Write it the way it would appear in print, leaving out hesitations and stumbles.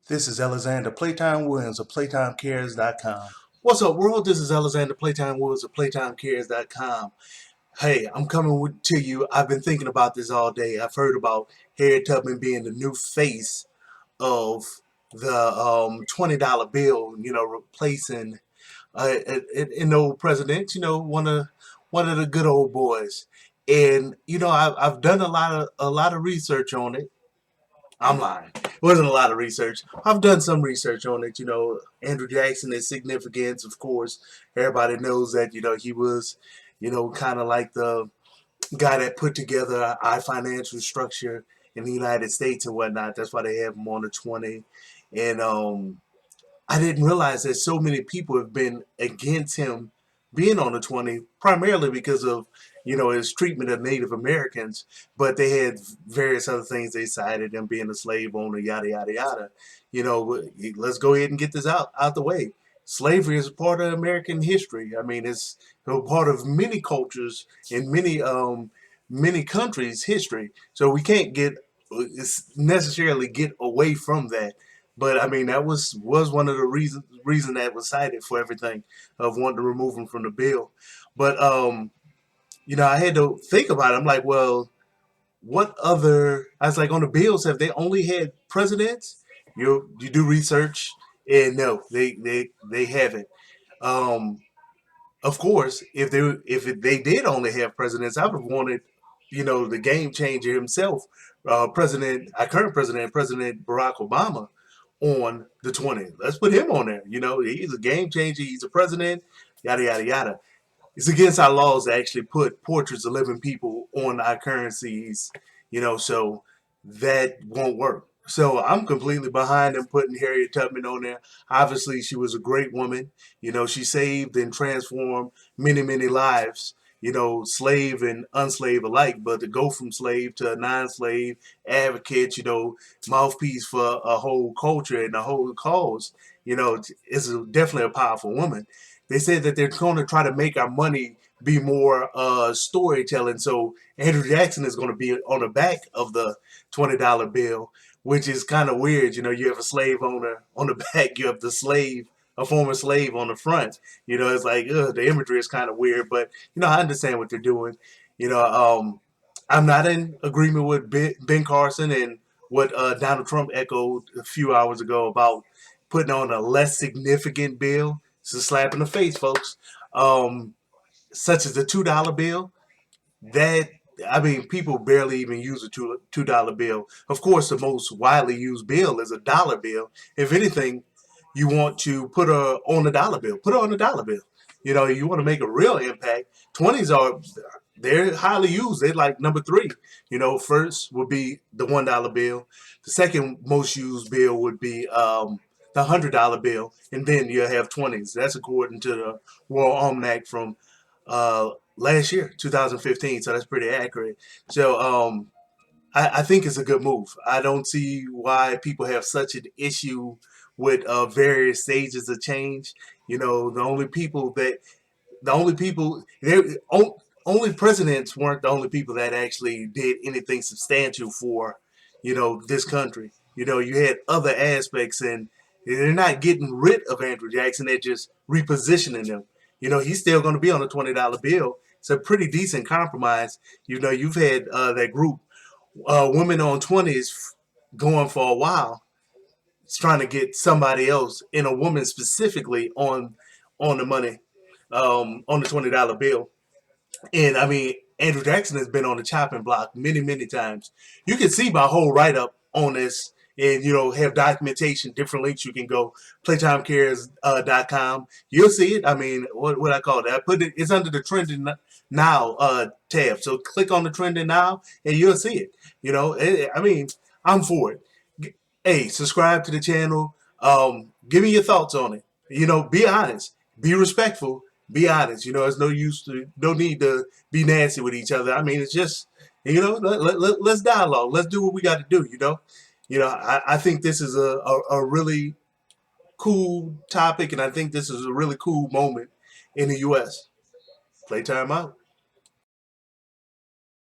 This is Alexander Playtime Williams of PlayTimeCares.com. What's up, world? This is Alexander Playtime Woods of PlayTimeCares.com. Hey, I'm coming to you. I've been thinking about this all day. I've heard about Harriet Tubman being the new face of the $20 bill. Replacing an old president. One of the good old boys. And I've done a lot of research on it. I'm lying. It wasn't a lot of research. I've done some research on it. Andrew Jackson, his significance, of course. Everybody knows that, he was, kind of like the guy that put together our financial structure in the United States and whatnot. That's why they have him on the 20. And I didn't realize that so many people have been against him being on the 20, primarily because of, his treatment of Native Americans. But they had various other things they cited, him being a slave owner, yada, yada, yada. Let's go ahead and get this out the way. Slavery is a part of American history. I mean, it's a part of many cultures and many countries' history. So we can't necessarily get away from that. But I mean, that was one of the reason that was cited for everything of wanting to remove him from the bill. But I had to think about it. I'm like, well, what other? I was like, on the bills, have they only had presidents? You do research, and no, they haven't. Um, of course, if they did only have presidents, I would have wanted, the game changer himself, our current president, President Barack Obama, on the 20. Let's put him on there. He's a game changer. He's a president. Yada yada yada. It's against our laws to actually put portraits of living people on our currencies. So that won't work. So I'm completely behind them putting Harriet Tubman on there. Obviously, she was a great woman. She saved and transformed many lives. Slave and unslave alike. But to go from slave to a non-slave advocate, mouthpiece for a whole culture and a whole cause, is definitely a powerful woman. They said that they're going to try to make our money be more storytelling. So Andrew Jackson is going to be on the back of the $20 bill, which is kind of weird. You have a slave owner on the back, you have the slave, a former slave on the front. It's like, the imagery is kind of weird, but I understand what they're doing. I'm not in agreement with Ben Carson and what Donald Trump echoed a few hours ago about putting on a less significant bill. It's a slap in the face, folks. Such as the $2 bill. That I mean, people barely even use a $2 bill. Of course, the most widely used bill is a dollar bill. If anything, you want to put her on a dollar bill. Put her on a dollar bill. You want to make a real impact. 20s they're highly used. They're like number three. First would be the $1 bill. The second most used bill would be the $100 bill, and then you have 20s. That's according to the World Almanac from last year, 2015. So that's pretty accurate. So I think it's a good move. I don't see why people have such an issue with various stages of change. The only presidents weren't the only people that actually did anything substantial for, this country. You had other aspects, and they're not getting rid of Andrew Jackson. They're just repositioning him. He's still going to be on a $20 bill. It's a pretty decent compromise. You've had that group, women on 20s, going for a while. It's trying to get somebody else, and a woman specifically, on the money, on the $20 bill. And I mean, Andrew Jackson has been on the chopping block many times. You can see my whole write up on this, and have documentation, different links you can go, playtimecares.com. You'll see it. I mean, what I call it? I put it. It's under the trending now tab. So click on the trending now, and you'll see it. I mean, I'm for it. Hey, subscribe to the channel. Give me your thoughts on it. Be honest, be respectful, be honest. There's no need to be nasty with each other. I mean, it's just, let's dialogue. Let's do what we got to do. I think this is a really cool topic, and I think this is a really cool moment in the U.S. Playtime out.